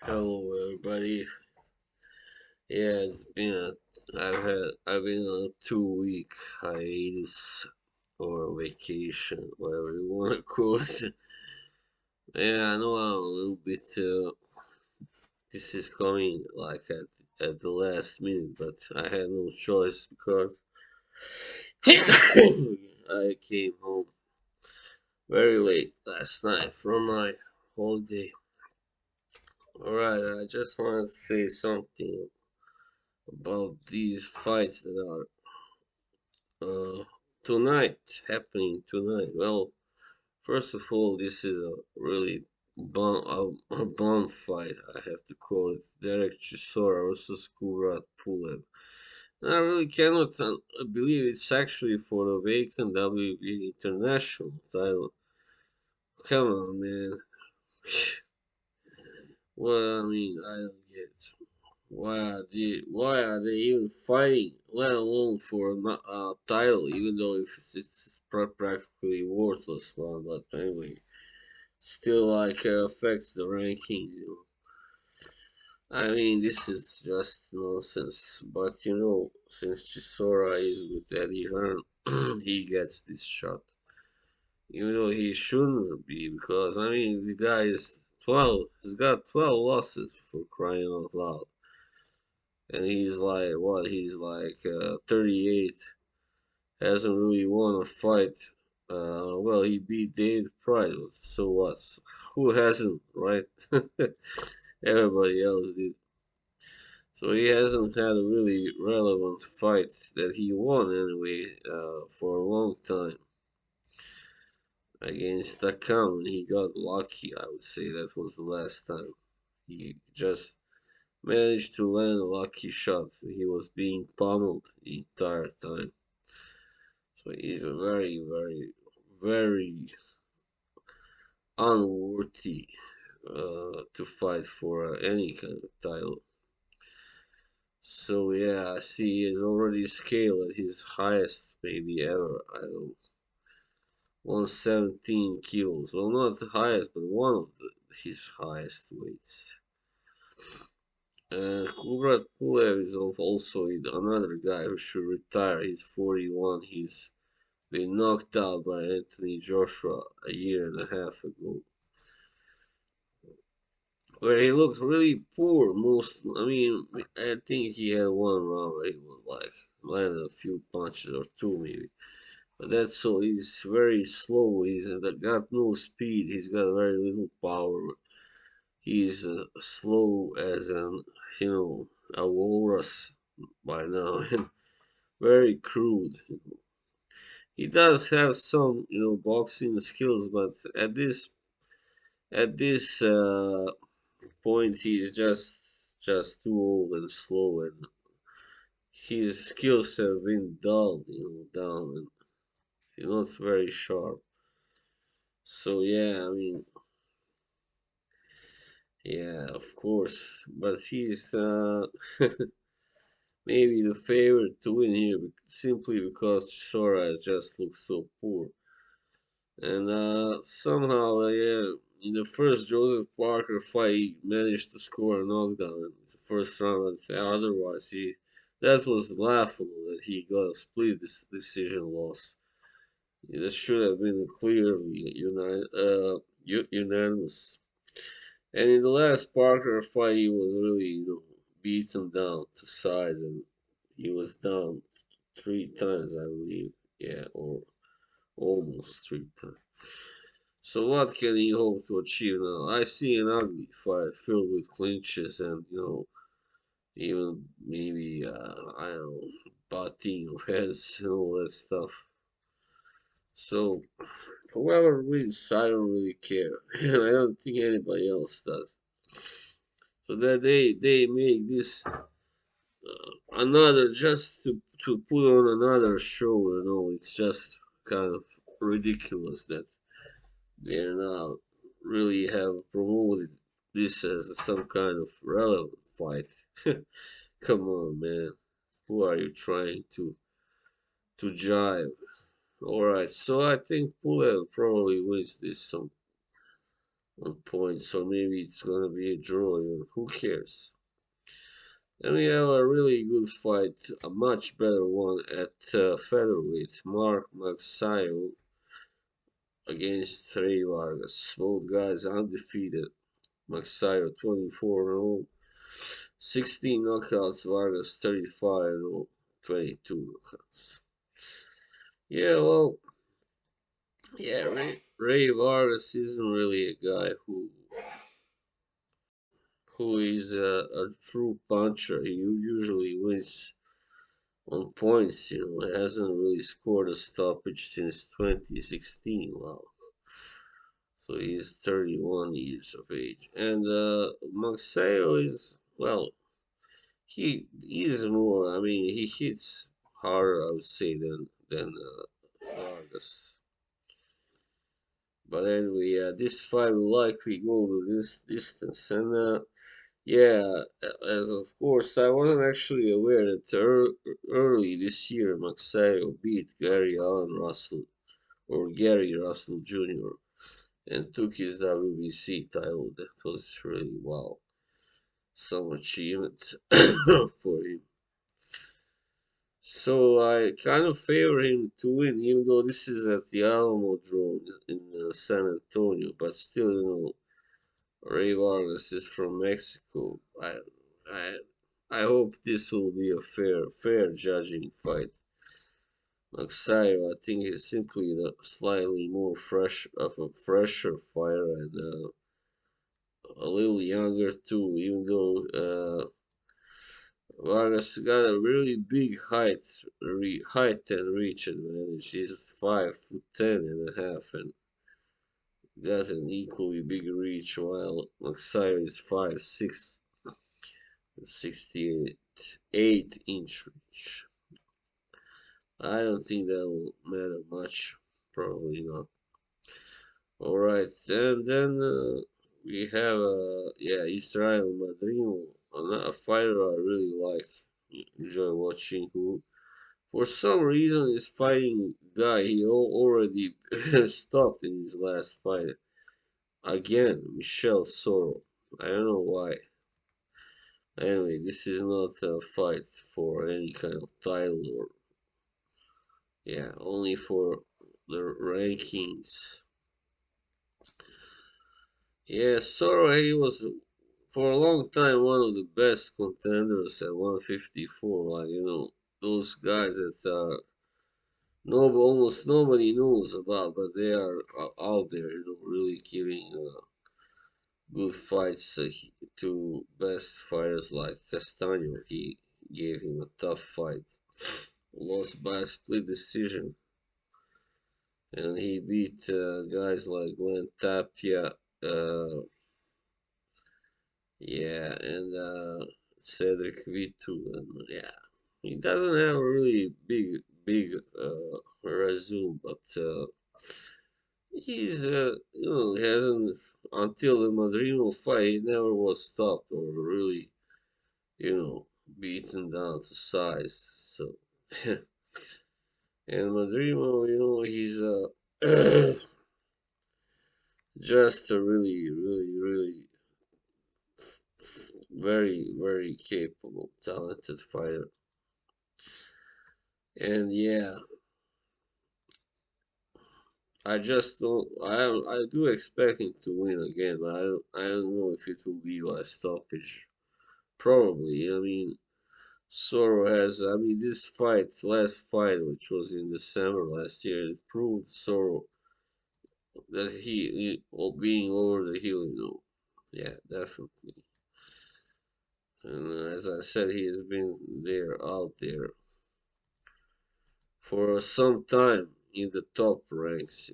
Hello, everybody. Yeah, I've been on a 2 week hiatus or vacation, whatever you want to call it. Yeah, I know I'm a little bit. This is coming like at the last minute, but I had no choice because I came home very late last night from my holiday. All right, I just want to say something about these fights that are uh, happening tonight. Well, first of all, this is a really a bomb fight. I have to call it. Derek Chisora versus Kubrat Pulev. And I really cannot believe it's actually for the vacant WB international title. Come on, man. Well, I mean, I don't get it. Why are they even fighting, let alone for a title, even though if it's practically worthless one, but anyway, still like affects the ranking, I mean, this is just nonsense, but since Chisora is with Eddie Hearn, he gets this shot, even though he shouldn't be, because I mean, the guy is 12, he's got 12 losses for crying out loud. And he's like, what? He's like 38. Hasn't really won a fight. Well, he beat David Price. So what? Who hasn't, right? Everybody else did. So he hasn't had a really relevant fight that he won anyway for a long time against Takam. He got lucky. I would say that was the last time. He just managed to land a lucky shot. He was being pummeled the entire time. So he's a very, very, very unworthy to fight for any kind of title. So yeah, I see he is already scaled at his highest maybe ever. I don't know, 117 kilos. Well, not the highest, but one of his highest weights. And Kubrat Pulev is also another guy who should retire. He's 41. He's been knocked out by Anthony Joshua a year and a half ago, where he looked really poor. I mean, I think he had one round where he was like landed a few punches or two maybe, but that's all. He's very slow. He's got no speed. He's got very little power. He's slow as a walrus by now, and very crude. He does have some boxing skills, but at this point he's just too old and slow, and his skills have been dulled, down, and he's not very sharp. So yeah, I mean, yeah, of course, but he's maybe the favorite to win here simply because Sora just looks so poor. And somehow, yeah, in the first Joseph Parker fight, he managed to score a knockdown in the first round. Otherwise, that was laughable that he got a split decision loss. That should have been clearly unanimous. And in the last Parker fight, he was really, beaten down to size, and he was down 3 times, I believe. Yeah, or almost 3 times. So what can he hope to achieve now? I see an ugly fight filled with clinches and even maybe I don't know, butting of heads and all that stuff. So whoever wins, I don't really care, and I don't think anybody else does. So that they make this another just to put on another show. It's just kind of ridiculous that they're now really have promoted this as some kind of relevant fight. Come on, man. Who are you trying to jive? All right, so I think Pulev probably wins this some on points, or maybe it's gonna be a draw. Who cares? And we have a really good fight, a much better one at featherweight. Maxillo against Vargas. Both guys undefeated. Maxayo 24-0, 16 knockouts. Vargas 35-0, 22 knockouts. Yeah, well, yeah, Ray Vargas isn't really a guy who is a true puncher. He usually wins on points. He hasn't really scored a stoppage since 2016. Wow. So he's 31 years of age. And Maxayo is, well, he is more, I mean, he hits harder, I would say, than Vargas. But anyway, this fight will likely go to this distance. And yeah, as of course, I wasn't actually aware that early this year, Maxayo beat Gary Allen Russell, or Gary Russell Jr., and took his WBC title. That was really wow, some achievement for him. So I kind of favor him to win, even though this is at the Alamo Drome in San Antonio. But still, Ray Vargas is from Mexico. I, I hope this will be a fair judging fight. Maxayo, I think, is simply the slightly more of a fresher fighter and a little younger too. Even though Vargas got a really big height and reach advantage. He's 5'10.5" and got an equally big reach, while Maxillo is 5'6" and 68 inch reach. I don't think that will matter much. Probably not. All right, and then we have yeah, Israil Madrimov, a fighter I really like, enjoy watching, who for some reason is fighting guy he already stopped in his last fight. Again, Michel Soro. I don't know why. Anyway, this is not a fight for any kind of title or yeah, only for the rankings. Yeah, Sora, he was for a long time one of the best contenders at 154. Like, those guys that no, almost nobody knows about, but they are out there, really giving good fights to best fighters like Castano. He gave him a tough fight, lost by a split decision, and he beat guys like Glenn Tapia, yeah, and Cedric Vitu, and yeah, he doesn't have a really big resume, but he's hasn't until the Madrino fight. He never was stopped or really you know beaten down to size. So and Madrino, he's just a really very capable, talented fighter. And yeah, I just don't. I do expect him to win again, but I don't know if it will be by stoppage. Probably. I mean, Soro has. I mean, this last fight, which was in December last year, it proved Soro that being over the hill. Yeah, definitely. And as I said, he has been out there for some time in the top ranks.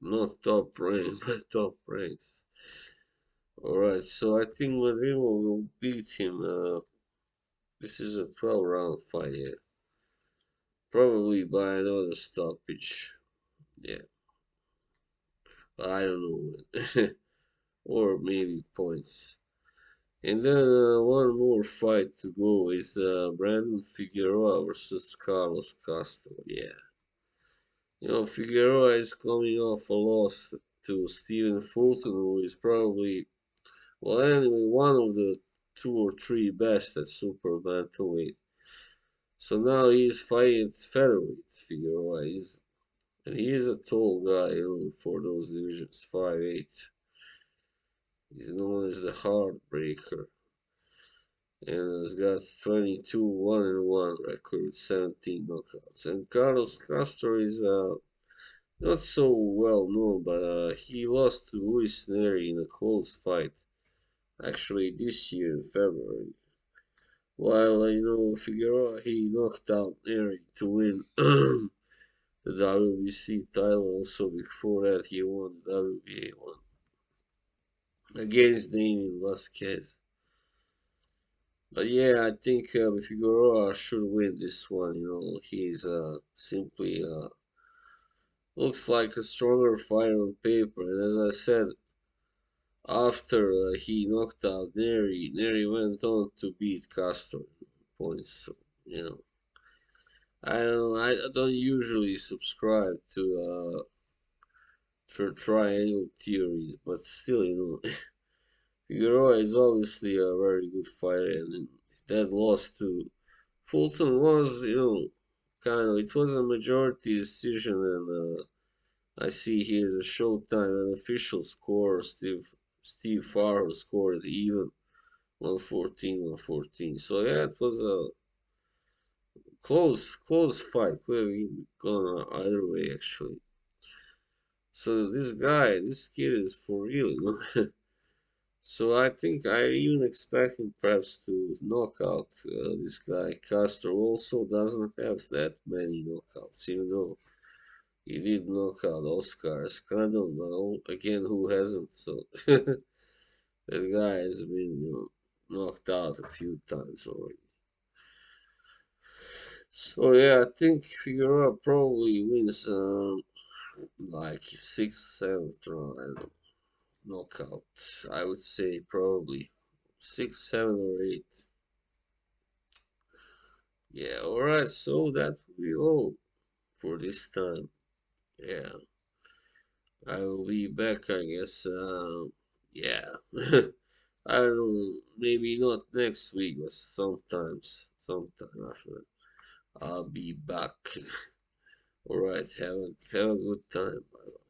Not top rank, but top ranks. Alright, so I think Madrimov will beat him. This is a 12 round fight, yeah. Probably by another stoppage. Yeah, but I don't know when. Or maybe points. And then one more fight to go is Brandon Figueroa versus Carlos Castro. Yeah. Figueroa is coming off a loss to Stephen Fulton, who is probably, well, anyway, one of the two or three best at super bantamweight. So now he is fighting at featherweight. Figueroa is, and he is a tall guy, for those divisions, 5'8". He's known as the Heartbreaker, and has got 22 1-1 record with 17 knockouts. And Carlos Castro is not so well known, but he lost to Luis Neri in a close fight, actually this year in February. While Figueroa, he knocked out Neri to win the WBC title. Also before that, he won the WBA one against Damien Vasquez. But yeah, I think Figueroa should win this one. He's simply looks like a stronger fighter on paper. And as I said, after he knocked out Neri went on to beat Castro in points. So, you know, I don't usually subscribe to triangle theories, but still, Figueroa is obviously a very good fighter, and that loss to Fulton was, it was a majority decision, and I see here the Showtime unofficial score. Steve Farr scored even 114-114. So yeah, it was a close fight. Could have gone either way actually. So this kid is for real. So I think I even expect him perhaps to knock out this guy. Castro also doesn't have that many knockouts, even though he did knock out Oscar Escandon, but again, who hasn't? So that guy has been knocked out a few times already. So yeah, I think Figueroa probably wins like sixth, seventh round. I don't know, knockout. I would say probably six, seven, or eight. Yeah, alright, so that will be all for this time. Yeah, I will be back, I guess. Yeah, I don't know, maybe not next week, but sometime after. I'll be back. Alright, have a good time. Bye.